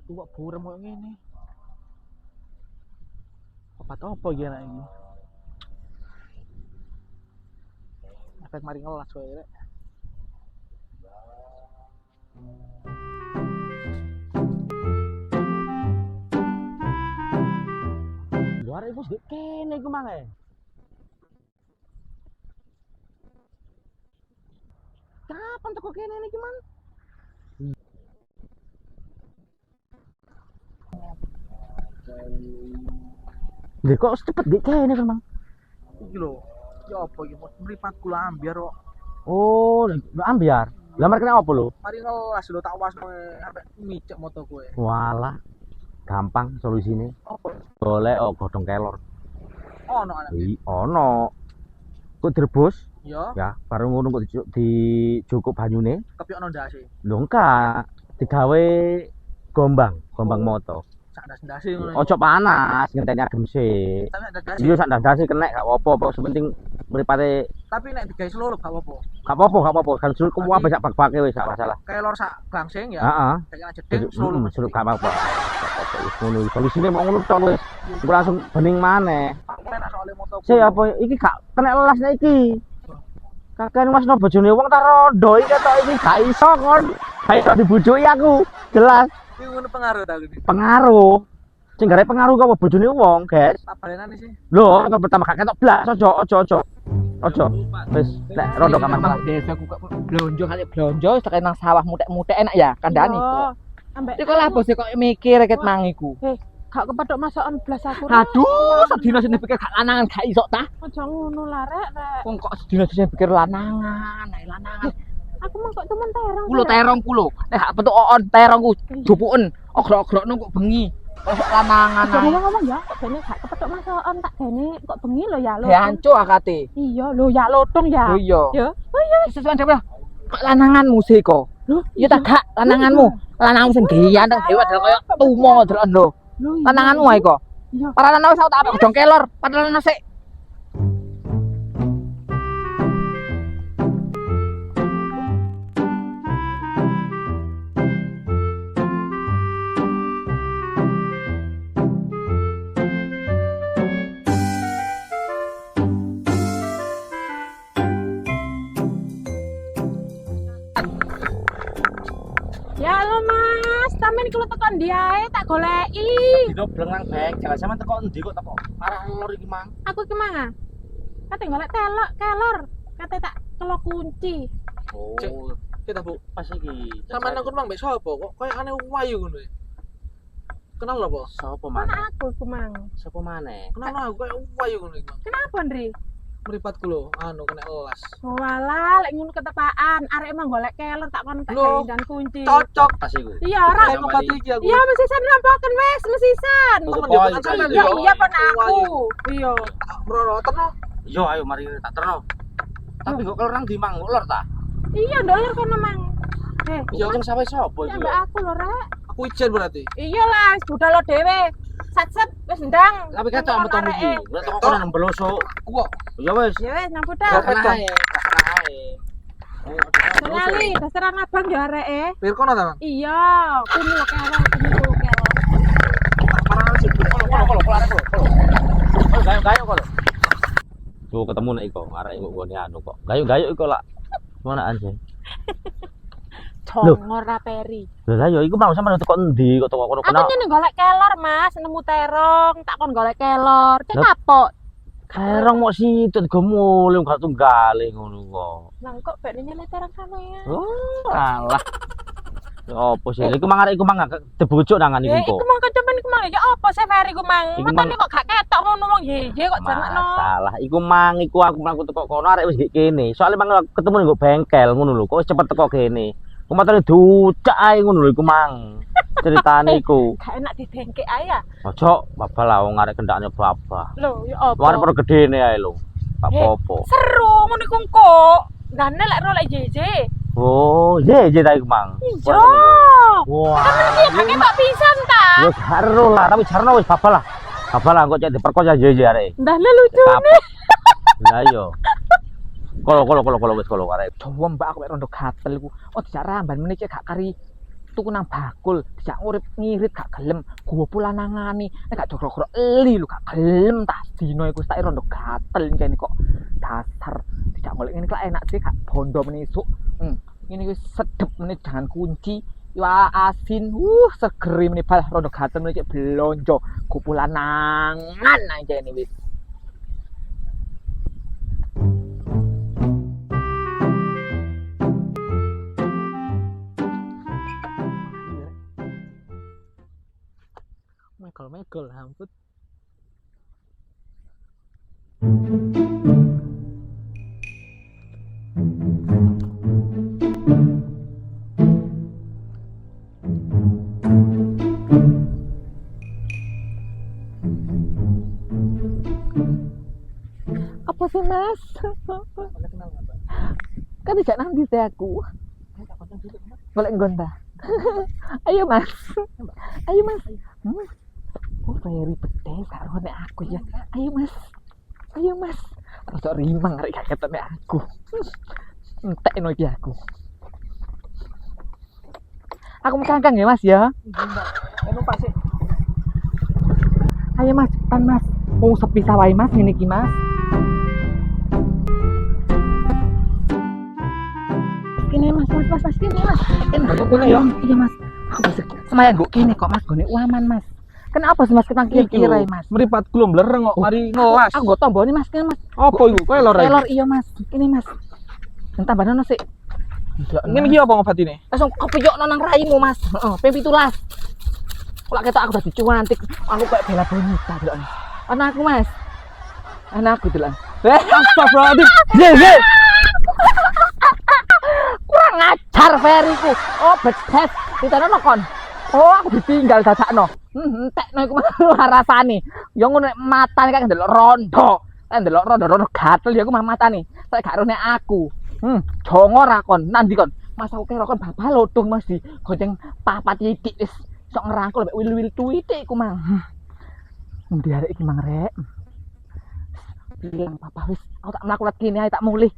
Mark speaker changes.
Speaker 1: Aku kok buram kok ngene. Obat apa iki anak iki? Efek mari ngelas wae rek. Luar iku sik kene iku mang e. Kapan teko kene iki mang? Lha kok cepet gek kene kan mang? Iki lho. Ya apa iki mripat kula ambyar kok. Oh, ambyar. Lah mari kena apa lho? Mari ngelas lho tak wasno sampe micek moto kowe. Walah. Gampang solusine. Apa? Golek godhong kelor. Ono anak. Ono. Kok direbus? Iya. Ya, baru ngono kok dicukup banyune. Kepyokno ndase. Lho enggak, digawe gombang moto. Sak ndas-ndase ngono. Ojo panas, ngenteni adem sik. Iya sak ndas-ndase kenek gak apa-apa, sepenting mripate. Tapi nek digawe seluruh gak apa-apa. Gak apa-apa, kan seluruh kuwi wis sak bak-bake wis gak masalah. Kelor sak gangsing ya. Heeh. Kayak jeding seluruh gak apa-apa. Ngono solusine mau ngono tok wis. Engko langsung bening maneh. Sik apa iki gak kena lelas nek iki. Kakek Mas no bojone wong ta rondo iki ketok iki gak iso kon. Gak iso dibujuki aku. Jelas. Iki ngono pengaruh ta iki. Pengaruh. Sing gare pengaruh kok bojone wong, guys. Tak balenane sih. Lho, kok pertama gak ketok blas. Ojo. Wis nek rondo gak masalah. Desaku kok blonjo kali blonjo tekan nang sawah mutek-mutek enak ya kandhane iku. Ambek iki kok lah bos kok mikir ket mang iku. Gak kepethuk masakan blas aku. Aduh, sedina sing pikir gak lanangan gak iso ta? Aja ngono lah rek. Wong kok sedina sing pikir lanangan, ae lanangan. Aku mah kok temen terong. Kulo terong kulo. Nek gak petuk on terongku jupuken, ogrok-ogrokno kok bengi. Kok lanangan. Aja ngomong ya, kok dene gak kepethuk masakan tak dene kok bengi lho ya lho. Ya ancu akate. Iya lho ya lotong ya. Oh iya. Ya. Oh iya. Sesuai dhewe. Kok lananganmu sih kok? Lho, iya tak gak lananganmu. Lanangmu sing ganteng dhewe koyo tumo delok lho. Lananganmu ae kok. Para lanang wis tak apik godhong kelor, padahal ana sik. Ya lo Mas, sampean kulo tekan ndi ae tak goleki. Dino bleng bengkel, sampean teko endi kok teko arah lor iki, Mang? Aku iki Mang. Kate golek kelor, kate tak kelo kunci. Oh. Kita Bu, pas iki. Sampean nang Mang mbek sapa kok koyokane wayu ngono e. Kenal lho, Po? Sapa maneh? Aku iku Mang. Sapa maneh? Kenal aku koyo wayu ngono iki, Mang. Kenapa, Ndri? Mripatku lho, kena lelas. Walah, lek ngono ketepaan, arek emang golek kelor tak kon tak dan kunci. Cocok pas iku. Iya, ora obat iki aku. Iya, mesisan nampoken wis, mesisan. Iya, pon aku. Iya. Mrono terno. Iya, ayo mari tak terno. Tapi kok kelor nang di Mang, lor ta? Iya, ndolor kono Mang. Iya, wong sawe sapa iki? Ya mbak aku lho, Rek. Aku ijen berarti. Iya lah, budal lo dhewe. Sat-sat wis ndang. Tapi ketok metu iki. Nek toko kono nang belosok. Kok. Ya wis. Ya wis nang budal. Ketok ae. Sekali, dasaran abang ya areke. Pir kono ta, Bang? Iya, kuni lho kelor, kuni lho kelor. Parah sih. Kono arek kono. Gayo kono. Tuh ketemu nek iko, arek kok ngene anu kok. Gayo iko lak. Manaan sih. Congor ra peri. Lah ya iku mau sampeyan teko endi kok teko kono kena. Aku nyene golek kelor, Mas, nemu terong, tak kon golek kelor. Cek kapok. Terong mok situ go mulih gak tunggale ngono kok. Lah kok bek nyele terong sampean. Oh, alah. Ya opo sih? Iku mang arek iku mang dibujuk nangan iku kok. Iku mang kancamen iku mang ya opo sih Ferry iku mang. Matane kok gak ketok ngono wong yeje kok jengekno. Salah iku mang iku aku mlaku teko kono arek wis kene. Soale mang ketemu ning bengkel ngono lho. Kok cepet teko kene. Kumatane ducak ae ngono lho iku Mang. Ceritane iku. Gak enak didengkek ae ya. Ojo, babal lah wong arek kendakne babah. Lho, ya apa? Arep ora gedene ae lho. Gak apa-apa. Seru ngono iku kok. Ndane lek ro lek JJ. Oh, JJ ta iku Mang. Iya. Wah. Kan iki gak pisan ta? Ya karo lah, tapi jarno wis babal lah. Babal lah kok cek diperkosa JJ arek. Ndane lucune. Lah iya. Kolo wis kolo arek. Dawa mbak aku mek rondo gatel iku. Oh dijak ramban meneh cek gak kari
Speaker 2: tuku nang bakul, dijak urip ngirit gak gelem, gua pula nangani, gak jogro-jogro eli lu gak gelem tas dino iku tak rondo gatel ngene kok. Dasar dijak golek ngene kok enak sih gak bondo menisuk. Ini wis sedep meneh jangan kunci. Iwa asin, seger meneh bal rondo gatel meneh cek blonjo. Gua pula nangan aja ini wis. Megel hamput. Apa sih mas? Kan tidak nanti saya aku. Boleh nggonta. Ayo mas. Ayo mas. Oh very pedes karone aku ya. Ayo mas. Ayo mas. Rasa rimang arek kaketane aku. Entek no iki aku. Aku mau kangkang ya mas ya.
Speaker 1: Numpak sih.
Speaker 2: Ayo mas, cepetan mas. Mau sepi sawai mas ngene iki mas. Kene mas, kene mas. Kene kok ya. Iya mas. Aku bisa semayang kok kene kok mas gone uaman mas. Kenapa sih mas kita kira mas?
Speaker 1: Meripat kula blereng kok mari ngelas.
Speaker 2: Aku gak tombone mas kene mas.
Speaker 1: Apa iku? Kelor.
Speaker 2: Kelor iya mas. Kene mas. Entah badan sik.
Speaker 1: Ngene iki apa ngobatine?
Speaker 2: Langsung kepiyokno nang raimu mas. Heeh, ping 17. Kok ketok aku dadi cuantik. Aku kayak Bella Bonita delok. Anakku mas. Anakku delok.
Speaker 1: Astagfirullahaladzim. Ye.
Speaker 2: Kurang ajar Feriku. Oh bedes. Ditanono kon. Oh aku ditinggal dadakno. Entekno iku mah rasane. Ya ngono nek matane kaya ndelok rondo. Ndelok rondo gatel ya iku mah matane. Sak gak rone aku. Jongo ra kon. Nandi kon? Mas aku kira kon babal lodong Mas di gonceng papat titik wis sok ngerangkul mek wil-wil tuwitik iku mang. Endi arek iki mang rek? Bilang papa wis aku tak mlaku lagi kene ae tak mulih.